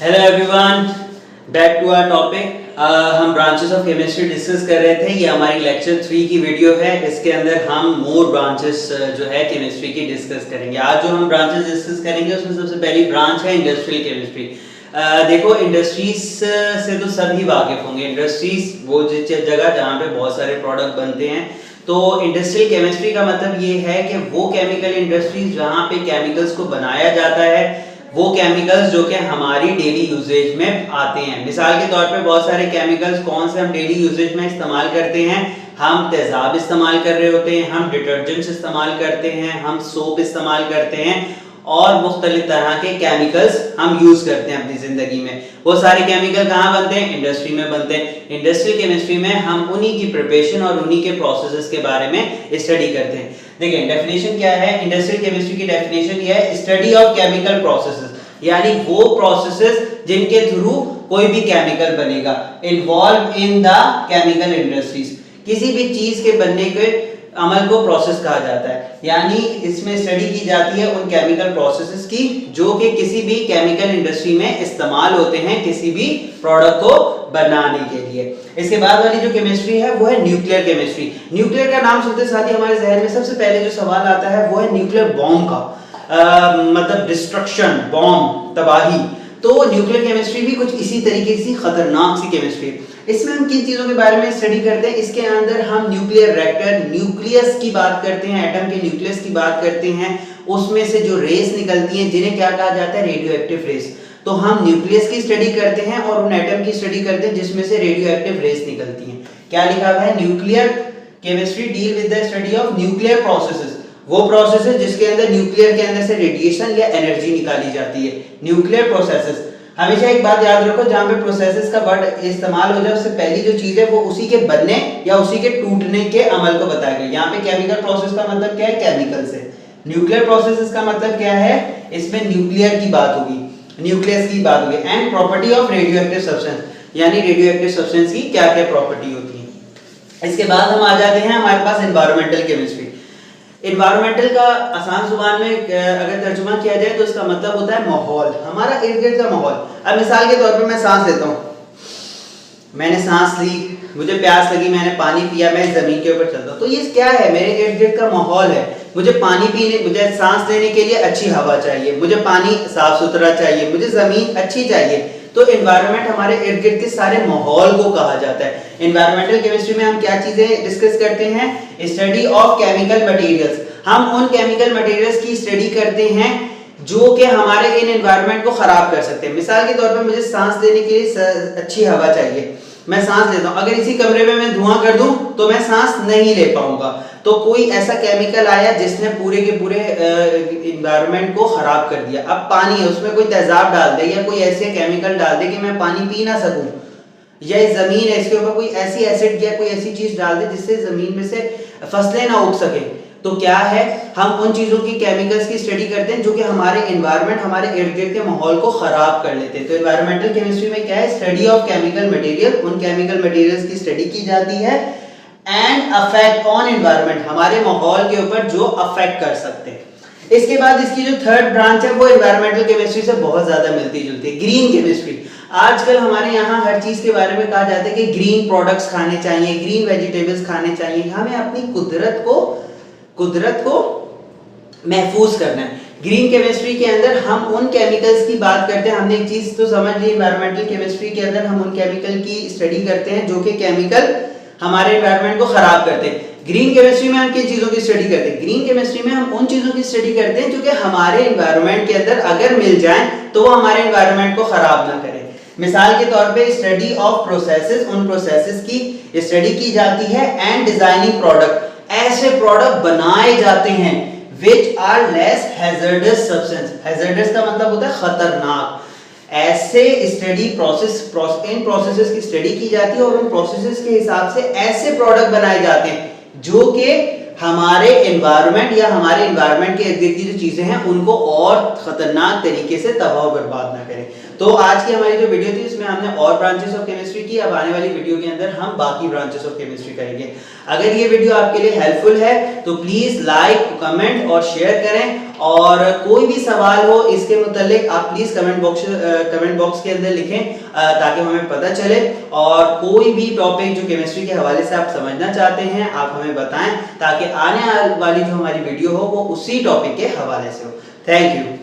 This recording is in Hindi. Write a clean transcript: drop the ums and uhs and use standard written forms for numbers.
Hello everyone, back to our topic. हम ब्रांचेस ऑफ केमिस्ट्री डिस्कस कर रहे थे। ये हमारी लेक्चर 3 की वीडियो है। इसके अंदर हम मोर ब्रांचेस जो है केमिस्ट्री की डिस्कस करेंगे। आज जो हम ब्रांचेस डिस्कस करेंगे उसमें सबसे पहली ब्रांच है इंडस्ट्रियल केमिस्ट्री। देखो, इंडस्ट्रीज से तो सभी वाकिफ होंगे। इंडस्ट्रीज वो जगह जहाँ पे बहुत सारे प्रोडक्ट बनते हैं। तो इंडस्ट्रियल केमिस्ट्री का मतलब ये है कि वो केमिकल इंडस्ट्रीज जहाँ पे केमिकल्स को बनाया जाता है, वो केमिकल्स जो कि हमारी डेली यूजेज में आते हैं। मिसाल के तौर पे बहुत सारे केमिकल्स कौन से हम डेली यूजेज में इस्तेमाल करते हैं। हम तेजाब इस्तेमाल कर रहे होते हैं, हम डिटर्जेंट्स इस्तेमाल करते हैं, हम सोप इस्तेमाल करते हैं और मुख्तलिफ तरह के केमिकल्स हम यूज करते हैं अपनी जिंदगी में। वो सारे केमिकल कहाँ बनते हैं? इंडस्ट्री में बनते हैं। इंडस्ट्रियल केमिस्ट्री में हम उन्हीं की प्रिपरेशन और उन्हीं के प्रोसेसेस के बारे में स्टडी करते हैं। देखिए, डेफिनेशन क्या है इंडस्ट्रियल केमिस्ट्री की? डेफिनेशन ये है, स्टडी ऑफ केमिकल प्रोसेसेस, यानी वो प्रोसेसेस जिनके थ्रू कोई भी केमिकल बनेगा। Involve in the chemical industries, किसी भी चीज के बनने के अमल को प्रोसेस कहा जाता है। यानी इसमें स्टडी की जाती है उन केमिकल प्रोसेसेस की जो कि किसी भी केमिकल इंडस्ट्री में इस्तेमाल होते हैं किसी भी प्रोडक्ट को बनाने के लिए। इसके बाद वाली जो केमिस्ट्री है वो है न्यूक्लियर केमिस्ट्री। न्यूक्लियर का नाम सुनते साथ ही हमारे जहन में सबसे पहले जो सवाल आता है वो है न्यूक्लियर बॉम्ब का। मतलब डिस्ट्रक्शन, बॉम्ब, तबाही। तो न्यूक्लियर केमिस्ट्री भी कुछ इसी तरीके की खतरनाक सी केमिस्ट्री। इसमें हम किन चीजों के बारे में स्टडी करते हैं? इसके अंदर हम न्यूक्लियर रिएक्टर, न्यूक्लियस की बात करते हैं, एटम के न्यूक्लियस की बात करते हैं। उसमें से जो रेस निकलती हैं जिन्हें क्या कहा जाता है? Radioactive rays. तो हम न्यूक्लियस की स्टडी करते हैं और उन एटम की स्टडी करते हैं जिसमें से रेडियो एक्टिव रेस निकलती हैं। क्या लिखा हुआ है? Nuclear chemistry deal with the study of nuclear processes. वो प्रोसेस है जिसके अंदर न्यूक्लियर के अंदर से रेडिएशन या एनर्जी निकाली जाती है। Nuclear processes. हमेशा एक बात याद रखो, जहां पे प्रोसेसेस का वर्ड इस्तेमाल हो जाए उससे पहली जो चीज है वो उसी के बनने या उसी के टूटने के अमल को बताया गया। यहाँ पे केमिकल प्रोसेस का मतलब क्या है? केमिकल से। न्यूक्लियर प्रोसेसेस का मतलब क्या है? इसमें न्यूक्लियर की बात होगी, न्यूक्लियस की बात होगी। And property of radio active substance, यानी रेडियो एक्टिव सब्सटेंस की क्या क्या प्रॉपर्टी होती है। इसके बाद हम आ जाते हैं हमारे पास एनवायरमेंटल केमिस्ट्री। एनवायरमेंटल का आसान जुबान में अगर तर्जुमा किया जाए तो इसका मतलब होता है माहौल, हमारा इर्द गिर्द का माहौल। अब मिसाल के तौर पर मैं सांस लेता हूँ, मैंने सांस ली, मुझे प्यास लगी, मैंने पानी पिया, मैं जमीन के ऊपर चलता हूँ, तो ये क्या है? मेरे इर्द गिर्द का माहौल है। मुझे पानी पीने, मुझे सांस लेने के लिए अच्छी हवा चाहिए, मुझे पानी साफ सुथरा चाहिए, मुझे जमीन अच्छी चाहिए। तो एनवायरनमेंट हमारे इर्द गिर्द के सारे माहौल को कहा जाता है। एनवायरमेंटल केमिस्ट्री में हम क्या चीजें डिस्कस करते हैं? Study of chemical materials. हम उन केमिकल मटेरियल्स की स्टडी करते हैं जो कि हमारे इन एनवायरनमेंट को खराब कर सकते हैं। मिसाल के तौर पे मुझे सांस लेने के लिए अच्छी हवा चाहिए, मैं सांस लेता हूँ, अगर इसी कमरे में मैं धुआं कर दूं तो मैं सांस नहीं ले पाऊंगा। तो कोई ऐसा केमिकल आया जिसने पूरे के पूरे एनवायरनमेंट को खराब कर दिया। अब पानी है, उसमें कोई तेजाब डाल दे या कोई ऐसे केमिकल डाल दे कि मैं पानी पी ना सकूं, या जमीन है इसके ऊपर कोई ऐसी एसिड या कोई ऐसी चीज डाल दे जिससे जमीन में से फसलें ना उग सके। तो क्या है, हम उन चीजों की केमिकल्स की स्टडी करते हैं जो कि हमारे एनवायरनमेंट, हमारे इर्द गिर्द के माहौल को खराब कर लेते हैं। तो एनवायरमेंटल केमिस्ट्री में क्या है? स्टडी ऑफ केमिकल मटेरियल, उन केमिकल मटेरियल्स की स्टडी की जाती है। एंड अफेक्ट ऑन एनवायरनमेंट, हमारे माहौल के ऊपर जो अफेक्ट कर सकते हैं। इसके बाद इसकी जो थर्ड ब्रांच है वो एनवायरमेंटल केमिस्ट्री से बहुत ज्यादा मिलती जुलती है, ग्रीन केमिस्ट्री। आजकल हमारे यहाँ हर चीज के बारे में कहा जाता है कि ग्रीन प्रोडक्ट्स खाने चाहिए, ग्रीन वेजिटेबल्स खाने चाहिए। हमें अपनी कुदरत को महफूज करना है। ग्रीन केमिस्ट्री के अंदर हम उन केमिकल्स की बात करते हैं। हमने एक चीज तो समझ ली, एनवायरमेंटल केमिस्ट्री के अंदर हम उन केमिकल की स्टडी करते हैं जो कि केमिकल हमारे एनवायरनमेंट को खराब करते हैं। ग्रीन केमिस्ट्री में हम किन चीजों की स्टडी करते हैं? ग्रीन केमिस्ट्री में हम उन चीजों की स्टडी करते हैं जो कि हमारे एनवायरनमेंट के अंदर अगर मिल जाएं तो वो हमारे एनवायरनमेंट को खराब ना करें। मिसाल के तौर पे स्टडी ऑफ प्रोसेसेस, उन प्रोसेसेस की स्टडी की जाती है। एंड डिजाइनिंग प्रोडक्ट, ऐसे प्रोडक्ट बनाए जाते हैं which are less hazardous substance। hazardous का मतलब होता है खतरनाक। ऐसे स्टडी इन प्रोसेसेस की स्टडी की जाती है और उन प्रोसेसेस के हिसाब से ऐसे प्रोडक्ट बनाए जाते हैं जो कि हमारे एनवायरनमेंट या हमारे एनवायरनमेंट के इर्द गिर्द की जो चीजें हैं उनको और खतरनाक तरीके से तबाह बर्बाद ना करें। तो आज की हमारी जो वीडियो थी उसमें हमने और ब्रांचेस ऑफ केमिस्ट्री की। अब आने वाली वीडियो के अंदर हम बाकी ब्रांचेस ऑफ केमिस्ट्री करेंगे। अगर ये वीडियो आपके लिए हेल्पफुल है तो प्लीज लाइक, कमेंट और शेयर करें। और कोई भी सवाल हो इसके मुतालिक आप प्लीज कमेंट बॉक्स के अंदर लिखें ताकि हमें पता चले। और कोई भी टॉपिक जो केमिस्ट्री के हवाले से आप समझना चाहते हैं आप हमें बताएं ताकि आने वाली जो हमारी वीडियो हो वो उसी टॉपिक के हवाले से हो। Thank you.